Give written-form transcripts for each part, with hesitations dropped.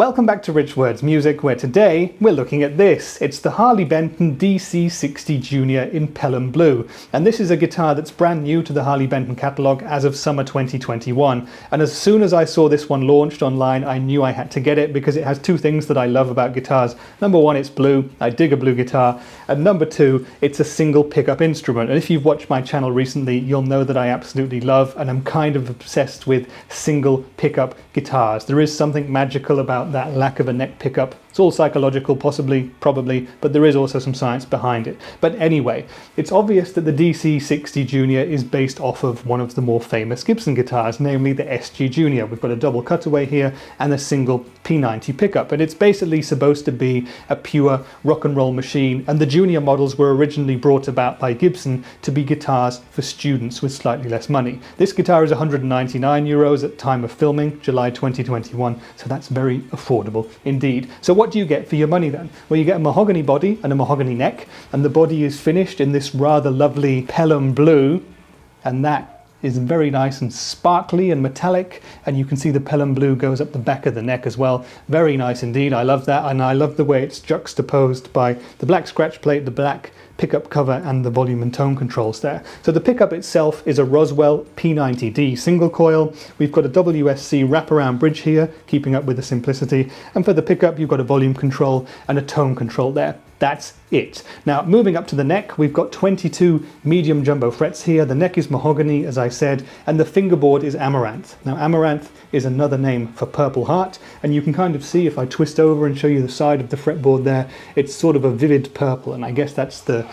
Welcome back to Rich Words Music, where today we're looking at this. It's the Harley Benton DC-60 Junior in Pelham Blue, and this is a guitar that's brand new to the Harley Benton catalogue as of summer 2021. And as soon as I saw this one launched online, I knew I had to get it because it has two things that I love about guitars. Number one, it's blue. I dig a blue guitar. And number two, it's a single pickup instrument. And if you've watched my channel recently, you'll know that I absolutely love and I'm kind of obsessed with single pickup guitars. There is something magical about that lack of a neck pickup. It's all psychological, possibly, probably, but there is also some science behind it. But anyway, it's obvious that the DC-60 Junior is based off of one of the more famous Gibson guitars, namely the SG Junior. We've got a double cutaway here and a single P90 pickup, and it's basically supposed to be a pure rock and roll machine, and the Junior models were originally brought about by Gibson to be guitars for students with slightly less money. This guitar is €199 at time of filming, July 2021, so that's very affordable indeed. So what do you get for your money then? Well, you get a mahogany body and a mahogany neck, and the body is finished in this rather lovely Pelham Blue, and that is very nice and sparkly and metallic, and you can see the Pelham Blue goes up the back of the neck as well. Very nice indeed. I love that, and I love the way it's juxtaposed by the black scratch plate, the black pickup cover, and the volume and tone controls there. So the pickup itself is a Roswell P90D single coil. We've got a WSC wraparound bridge here, keeping up with the simplicity, and for the pickup you've got a volume control and a tone control there. That's it. Now, moving up to the neck, we've got 22 medium jumbo frets here. The neck is mahogany, as I said, and the fingerboard is amaranth. Now, amaranth is another name for purple heart, and you can kind of see if I twist over and show you the side of the fretboard there, it's sort of a vivid purple, and I guess that's the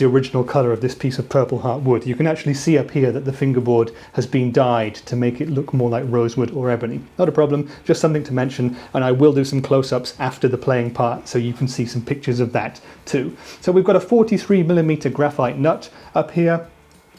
original color of this piece of purple heart wood. You can actually see up here that the fingerboard has been dyed to make it look more like rosewood or ebony. Not a problem, just something to mention, and I will do some close-ups after the playing part so you can see some pictures of that too. So we've got a 43mm graphite nut up here.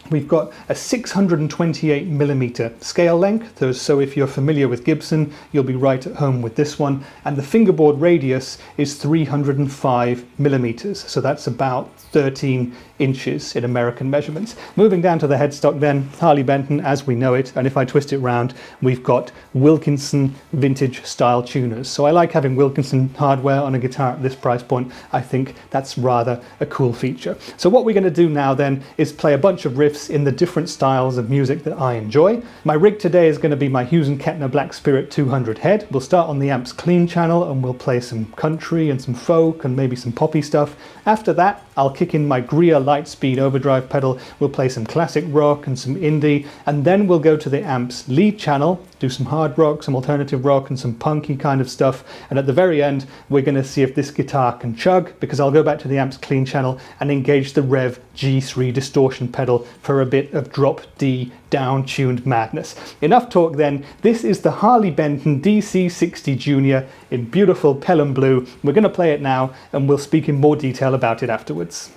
We've got a 628mm scale length, so if you're familiar with Gibson, you'll be right at home with this one. And the fingerboard radius is 305mm, so that's about 13 inches in American measurements. Moving down to the headstock then, Harley Benton as we know it, and if I twist it round, we've got Wilkinson vintage style tuners. So I like having Wilkinson hardware on a guitar at this price point. I think that's rather a cool feature. So what we're going to do now then is play a bunch of riffs in the different styles of music that I enjoy. My rig today is going to be my Hughes Kettner Black Spirit 200 head. We'll start on the amp's clean channel and we'll play some country and some folk and maybe some poppy stuff. After that, I'll kick in my Greer Lightspeed overdrive pedal, we'll play some classic rock and some indie, and then we'll go to the amp's lead channel, do some hard rock, some alternative rock and some punky kind of stuff, and at the very end we're going to see if this guitar can chug, because I'll go back to the amp's clean channel and engage the Revv G3 distortion pedal for a bit of drop D down-tuned madness. Enough talk then. This is the Harley Benton DC-60 Junior in beautiful Pelham Blue. We're going to play it now and we'll speak in more detail about it afterwards.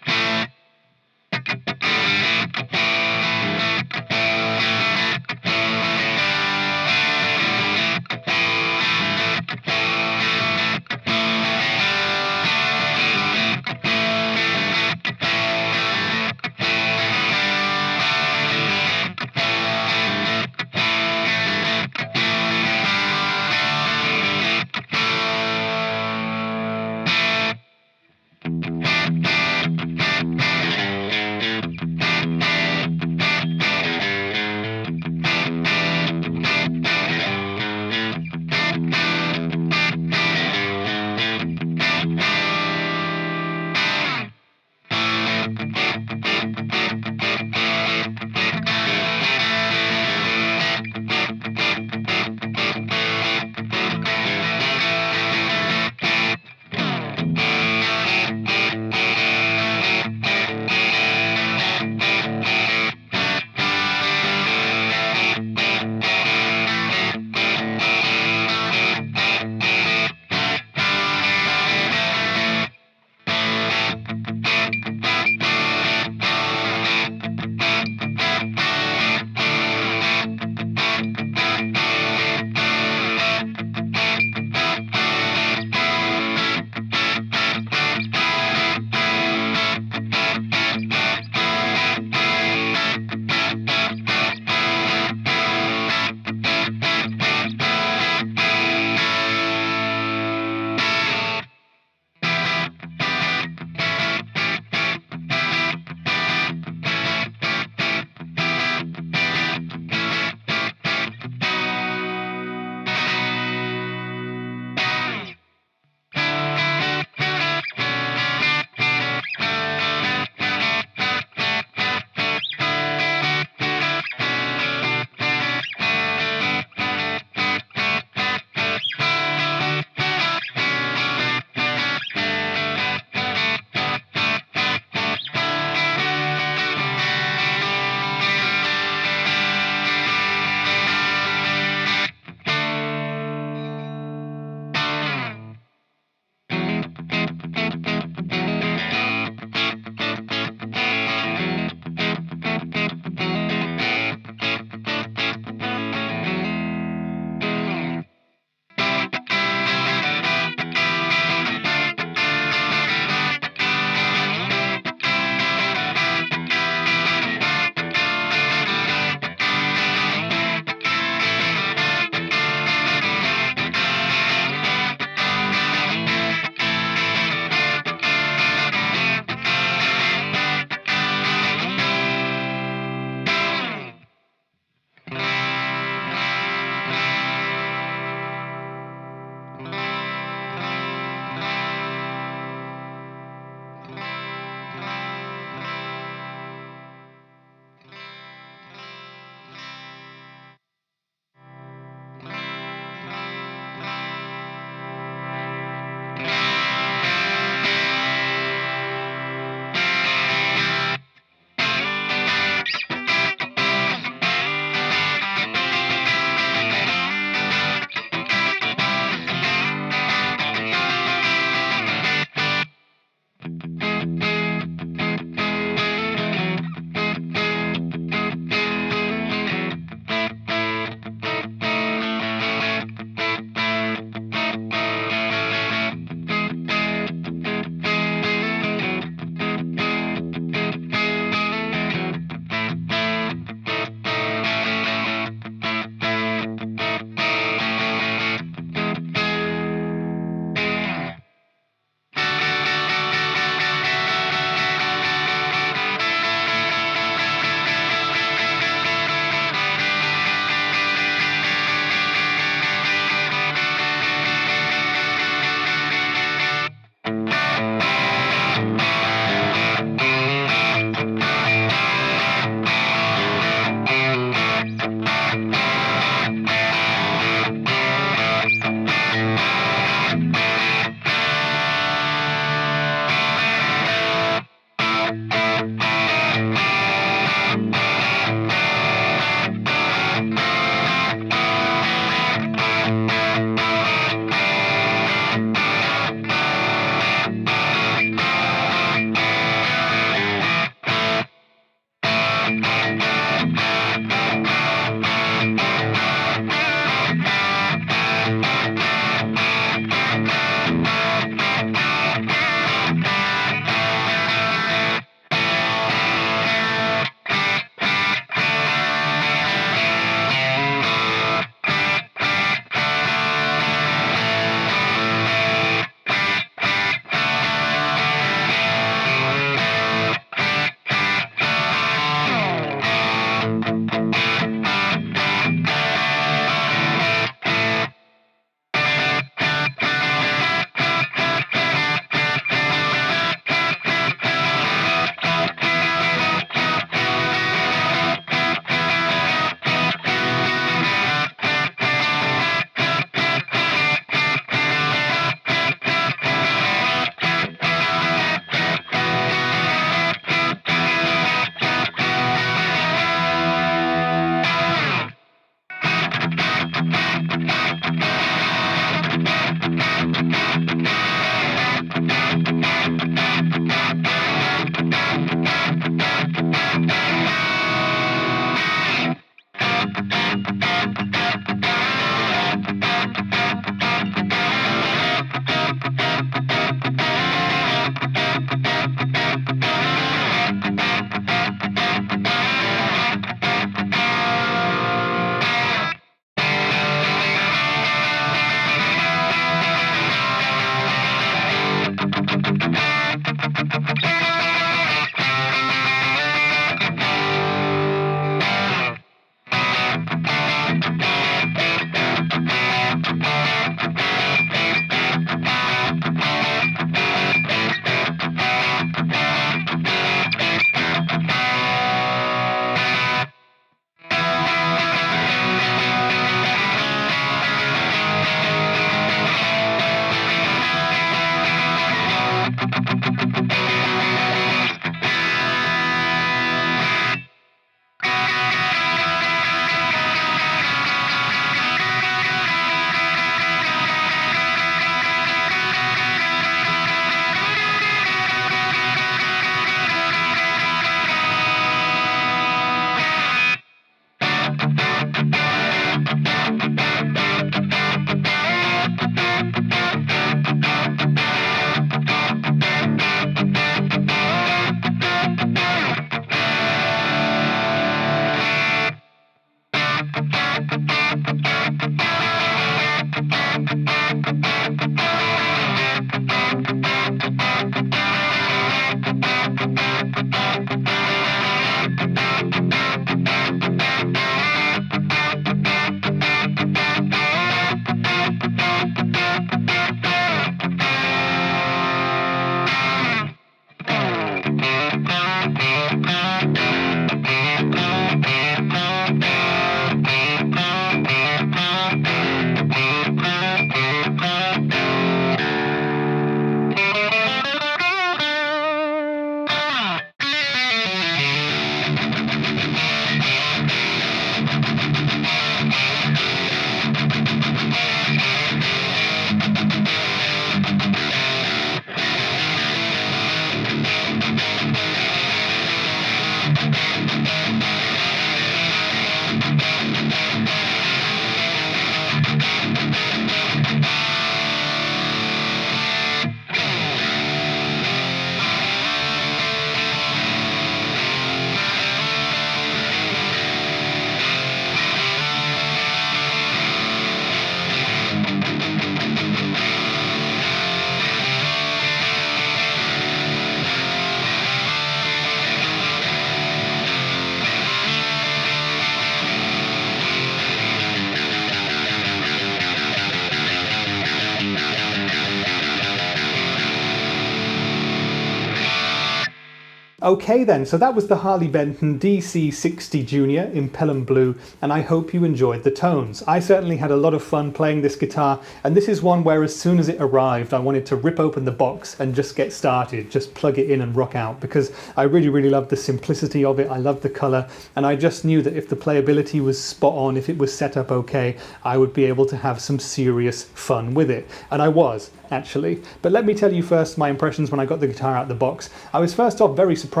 Okay then, so that was the Harley Benton DC-60 Junior in Pelham Blue, and I hope you enjoyed the tones. I certainly had a lot of fun playing this guitar, and this is one where as soon as it arrived I wanted to rip open the box and just get started, just plug it in and rock out, because I really loved the simplicity of it, I loved the colour, and I just knew that if the playability was spot on, if it was set up okay, I would be able to have some serious fun with it. And I was, actually. But let me tell you first my impressions when I got the guitar out of the box. I was first off very surprised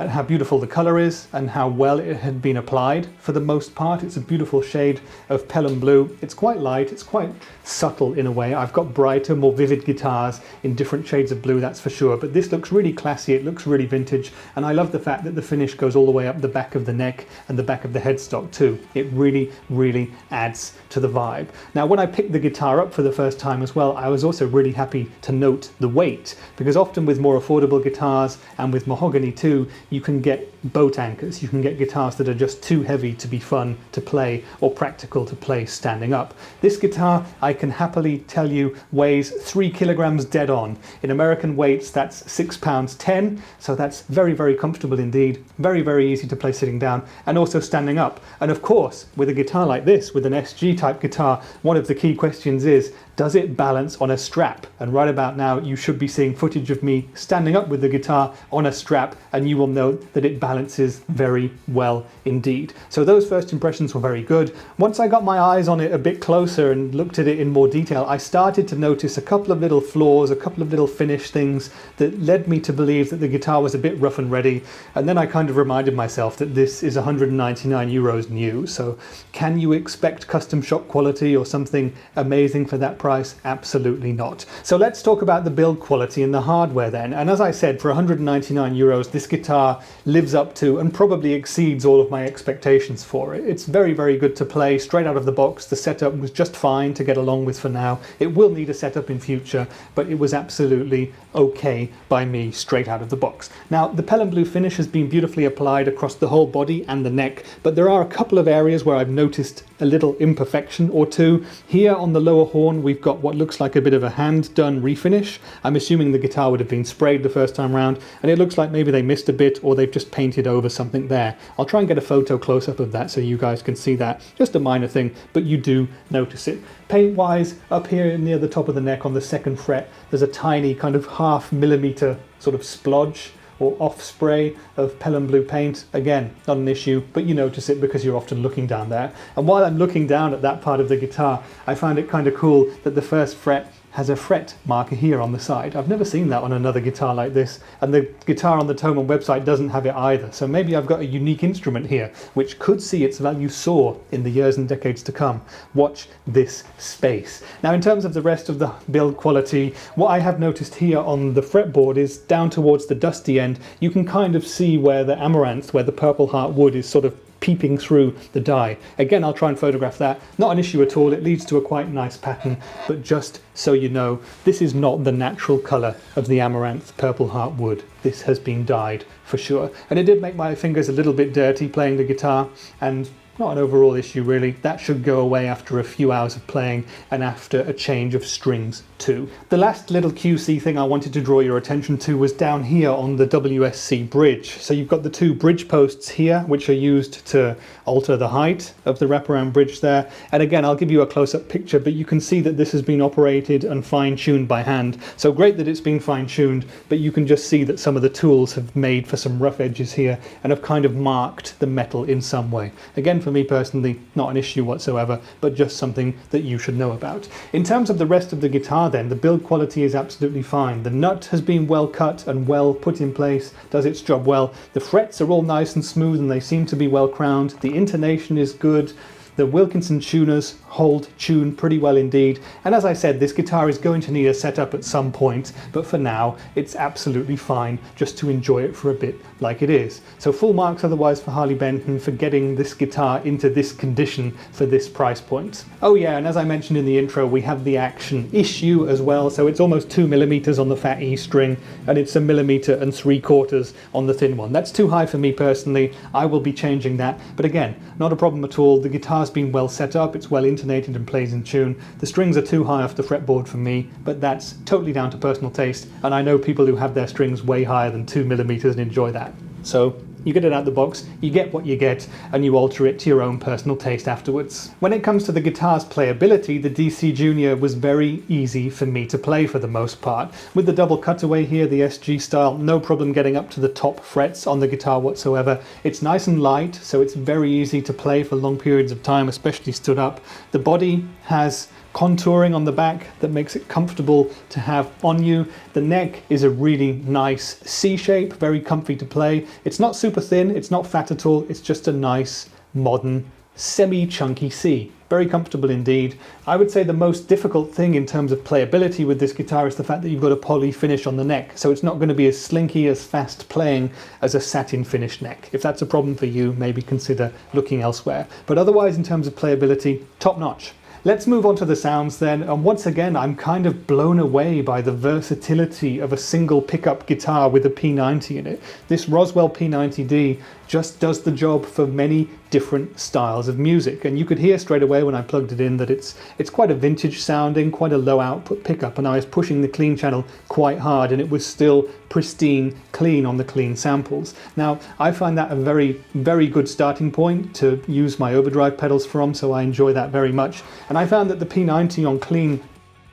at how beautiful the colour is and how well it had been applied for the most part. It's a beautiful shade of Pelham Blue. It's quite light, it's quite subtle in a way. I've got brighter, more vivid guitars in different shades of blue, that's for sure, but this looks really classy, it looks really vintage, and I love the fact that the finish goes all the way up the back of the neck and the back of the headstock too. It really adds to the vibe. Now when I picked the guitar up for the first time as well, I was also really happy to note the weight, because often with more affordable guitars and with mahogany too, you can get boat anchors, you can get guitars that are just too heavy to be fun to play or practical to play standing up. This guitar, I can happily tell you, weighs 3 kilograms dead on. In American weights that's 6 pounds 10, so that's very comfortable indeed, very easy to play sitting down and also standing up. And of course with a guitar like this, with an SG type guitar, one of the key questions is, does it balance on a strap? And right about now you should be seeing footage of me standing up with the guitar on a strap, and you will note that it balances very well indeed. So those first impressions were very good. Once I got my eyes on it a bit closer and looked at it in more detail, I started to notice a couple of little flaws, a couple of little finish things that led me to believe that the guitar was a bit rough and ready. And then I kind of reminded myself that this is 199 euros new, so can you expect custom shop quality or something amazing for that price? Absolutely not. So let's talk about the build quality and the hardware then. And as I said, for 199 euros, this guitar lives up to and probably exceeds all of my expectations for it. It's very good to play straight out of the box. The setup was just fine to get along with for now. It will need a setup in future, but it was absolutely okay by me straight out of the box. Now, the Pelham Blue finish has been beautifully applied across the whole body and the neck, but there are a couple of areas where I've noticed a little imperfection or two. Here on the lower horn, we've got what looks like a bit of a hand-done refinish. I'm assuming the guitar would have been sprayed the first time round, and it looks like maybe they missed a bit or they've just painted over something there. I'll try and get a photo close-up of that so you guys can see that. Just a minor thing, but you do notice it. Paint-wise, up here near the top of the neck on the second fret, there's a tiny kind of half-millimeter sort of splodge or off spray of Pelham Blue paint. Again, not an issue, but you notice it because you're often looking down there. And while I'm looking down at that part of the guitar, I find it kind of cool that the first fret has a fret marker here on the side. I've never seen that on another guitar like this, and the guitar on the Thomann website doesn't have it either, so maybe I've got a unique instrument here which could see its value soar in the years and decades to come. Watch this space. Now in terms of the rest of the build quality, what I have noticed here on the fretboard is down towards the dusty end, you can kind of see where the amaranth, where the purple heart wood is sort of peeping through the die. Again, I'll try and photograph that. Not an issue at all. It leads to a quite nice pattern, but just so you know, this is not the natural colour of the amaranth purple heart wood. This has been dyed for sure. And it did make my fingers a little bit dirty playing the guitar, and not an overall issue really. That should go away after a few hours of playing and after a change of strings too. The last little QC thing I wanted to draw your attention to was down here on the WSC bridge. So you've got the two bridge posts here which are used to alter the height of the wraparound bridge there. And again, I'll give you a close-up picture, but you can see that this has been operated and fine-tuned by hand. So great that it's been fine-tuned, but you can just see that some of the tools have made for some rough edges here and have kind of marked the metal in some way. Again, for me personally, not an issue whatsoever, but just something that you should know about. In terms of the rest of the guitar then, the build quality is absolutely fine. The nut has been well cut and well put in place, does its job well. The frets are all nice and smooth and they seem to be well crowned. The intonation is good. The Wilkinson tuners hold tune pretty well indeed, and as I said, this guitar is going to need a setup at some point, but for now it's absolutely fine just to enjoy it for a bit like it is. So full marks otherwise for Harley Benton for getting this guitar into this condition for this price point. Oh yeah, and as I mentioned in the intro, we have the action issue as well, so it's almost 2mm on the fat E string and it's 1 3/4 mm on the thin one. That's too high for me personally. I will be changing that, but again, not a problem at all. The guitar's been well set up, it's well intonated, intonated and plays in tune. The strings are too high off the fretboard for me, but that's totally down to personal taste, and I know people who have their strings way higher than 2mm and enjoy that. So you get it out the box, you get what you get, and you alter it to your own personal taste afterwards. When it comes to the guitar's playability, the DC Junior was very easy for me to play for the most part. With the double cutaway here, the SG style, no problem getting up to the top frets on the guitar whatsoever. It's nice and light, so it's very easy to play for long periods of time, especially stood up. The body has contouring on the back that makes it comfortable to have on you. The neck is a really nice C shape, very comfy to play. It's not super thin, it's not fat at all, it's just a nice, modern, semi-chunky C. Very comfortable indeed. I would say the most difficult thing in terms of playability with this guitar is the fact that you've got a poly finish on the neck, so it's not going to be as slinky, as fast playing as a satin finish neck. If that's a problem for you, maybe consider looking elsewhere. But otherwise, in terms of playability, top notch. Let's move on to the sounds then, and once again I'm kind of blown away by the versatility of a single pickup guitar with a P90 in it. This Roswell P90D just does the job for many different styles of music, and you could hear straight away when I plugged it in that it's quite a vintage sounding, quite a low output pickup, and I was pushing the clean channel quite hard and it was still pristine clean on the clean samples. Now I find that a very, very good starting point to use my overdrive pedals from, so I enjoy that very much. And I found that the P90 on clean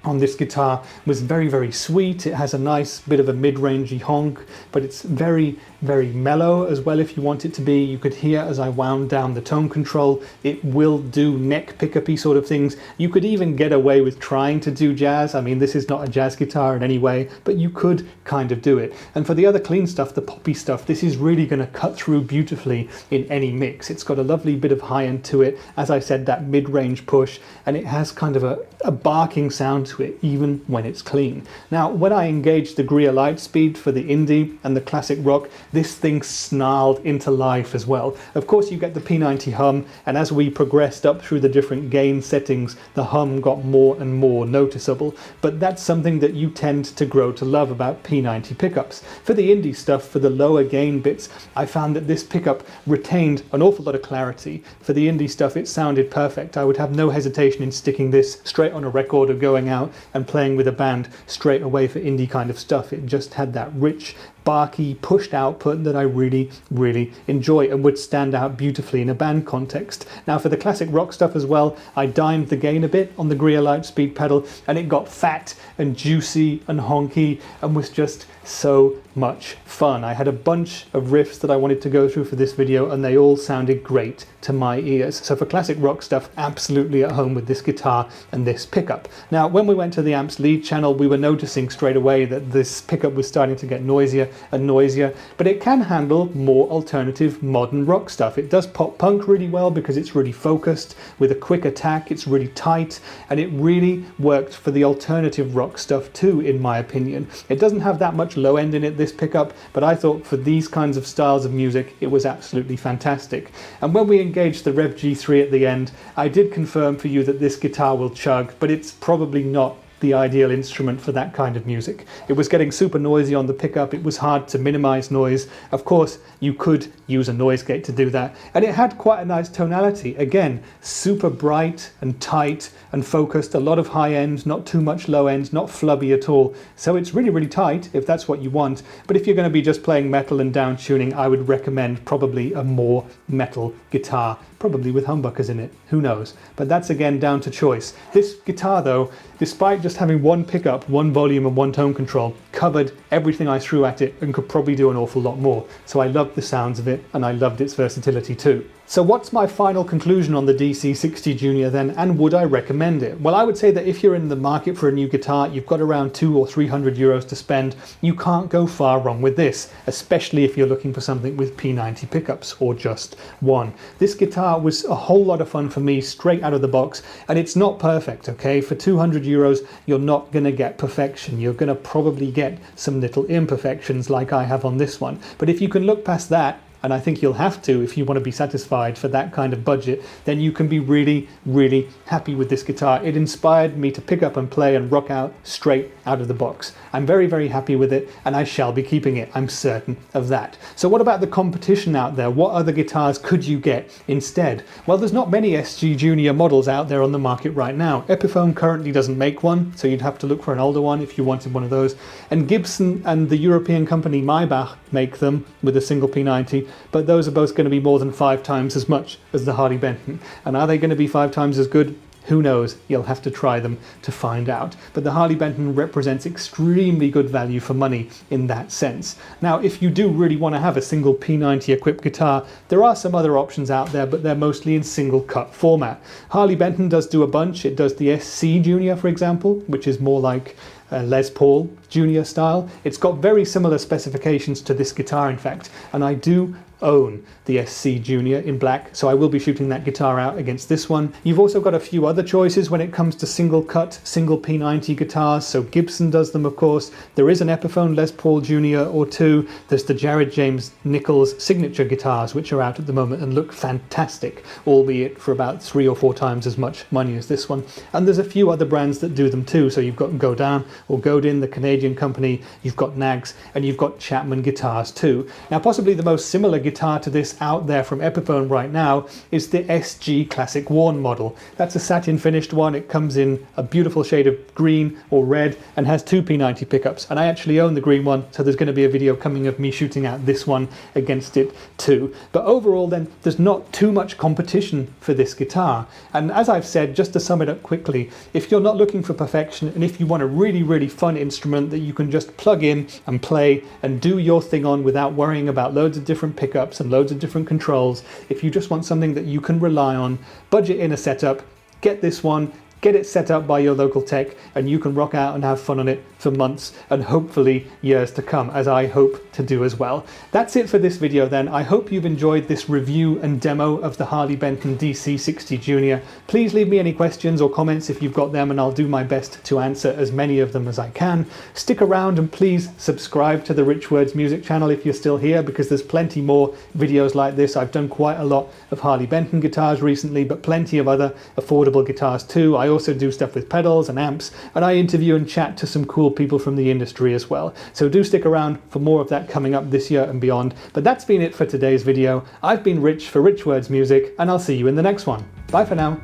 on this guitar was very, very sweet. It has a nice bit of a mid-rangey honk, but it's very, very mellow as well if you want it to be. You could hear as I wound down the tone control, it will do neck pickup-y sort of things. You could even get away with trying to do jazz. I mean, this is not a jazz guitar in any way, but you could kind of do it. And for the other clean stuff, the poppy stuff, this is really going to cut through beautifully in any mix. It's got a lovely bit of high end to it. As I said, that mid-range push, and it has kind of a barking sound to it even when it's clean. Now when I engaged the Greer Lightspeed for the indie and the classic rock, this thing snarled into life as well. Of course you get the P90 hum, and as we progressed up through the different gain settings, the hum got more and more noticeable, but that's something that you tend to grow to love about P90 pickups. For the indie stuff, for the lower gain bits, I found that this pickup retained an awful lot of clarity. For the indie stuff it sounded perfect. I would have no hesitation in sticking this straight on a record or going out and playing with a band straight away for indie kind of stuff. It just had that rich, barky, pushed output that I really, really enjoy and would stand out beautifully in a band context. Now for the classic rock stuff as well, I dimed the gain a bit on the Greer Lightspeed pedal, and it got fat and juicy and honky and was just so much fun. I had a bunch of riffs that I wanted to go through for this video, and they all sounded great to my ears. So for classic rock stuff, absolutely at home with this guitar and this pickup. Now when we went to the amps lead channel, we were noticing straight away that this pickup was starting to get noisier and noisier, but it can handle more alternative modern rock stuff. It does pop punk really well because it's really focused with a quick attack, it's really tight, and it really worked for the alternative rock stuff too, in my opinion. It doesn't have that much low end in it, this pickup, but I thought for these kinds of styles of music it was absolutely fantastic. And when we engaged the Revv G3 at the end, I did confirm for you that this guitar will chug, but it's probably not the ideal instrument for that kind of music. It was getting super noisy on the pickup, it was hard to minimize noise. Of course, you could use a noise gate to do that, and it had quite a nice tonality. Again, super bright and tight and focused, a lot of high end, not too much low end, not flubby at all. So it's really, really tight if that's what you want, but if you're going to be just playing metal and down tuning, I would recommend probably a more metal guitar, probably with humbuckers in it, who knows, but that's again down to choice. This guitar though, despite just having one pickup, one volume and one tone control, covered everything I threw at it and could probably do an awful lot more. So I loved the sounds of it, and I loved its versatility too. So what's my final conclusion on the DC-60 Junior then, and would I recommend it? Well, I would say that if you're in the market for a new guitar, you've got around 200 or 300 euros to spend, you can't go far wrong with this, especially if you're looking for something with P90 pickups or just one. This guitar was a whole lot of fun for me straight out of the box, and it's not perfect, okay? For 200 euros, you're not going to get perfection. You're going to probably get some little imperfections like I have on this one. But if you can look past that, and I think you'll have to if you want to be satisfied for that kind of budget, then you can be really, really happy with this guitar. It inspired me to pick up and play and rock out straight out of the box. I'm very, very happy with it, and I shall be keeping it. I'm certain of that. So what about the competition out there? What other guitars could you get instead? Well, there's not many SG Junior models out there on the market right now. Epiphone currently doesn't make one, so you'd have to look for an older one if you wanted one of those. And Gibson and the European company Maybach make them with a single P90, but those are both going to be more than 5 times as much as the Harley Benton. And are they going to be 5 times as good? Who knows? You'll have to try them to find out. But the Harley Benton represents extremely good value for money in that sense. Now, if you do really want to have a single P90 equipped guitar, there are some other options out there, but they're mostly in single cut format. Harley Benton does do a bunch. It does the SC Junior, for example, which is more like Les Paul Junior style. It's got very similar specifications to this guitar, in fact, and I do own the SC Junior in black, so I will be shooting that guitar out against this one. You've also got a few other choices when it comes to single cut, single P90 guitars. So Gibson does them, of course. There is an Epiphone Les Paul Junior or two. There's the Jared James Nichols signature guitars, which are out at the moment and look fantastic, albeit for about 3 or 4 times as much money as this one. And there's a few other brands that do them too. So you've got Godin or Godin, the Canadian company, you've got Nags, and you've got Chapman guitars too. Now, possibly the most similar guitar to this out there from Epiphone right now is the SG Classic Worn model. That's a satin finished one. It comes in a beautiful shade of green or red and has 2 P90 pickups, and I actually own the green one, so there's going to be a video coming of me shooting out this one against it too. But overall then, there's not too much competition for this guitar, and as I've said, just to sum it up quickly, if you're not looking for perfection and if you want a really, really fun instrument that you can just plug in and play and do your thing on without worrying about loads of different pickups and loads of different controls, if you just want something that you can rely on, budget in a setup, get this one, get it set up by your local tech, and you can rock out and have fun on it for months and hopefully years to come, as I hope to do as well. That's it for this video then. I hope you've enjoyed this review and demo of the Harley Benton DC-60 Junior. Please leave me any questions or comments if you've got them, and I'll do my best to answer as many of them as I can. Stick around and please subscribe to the Rich Words music channel if you're still here, because there's plenty more videos like this. I've done quite a lot of Harley Benton guitars recently, but plenty of other affordable guitars too. I also do stuff with pedals and amps, and I interview and chat to some cool people from the industry as well. So do stick around for more of that coming up this year and beyond. But that's been it for today's video. I've been Rich for Rich Words Music, and I'll see you in the next one. Bye for now.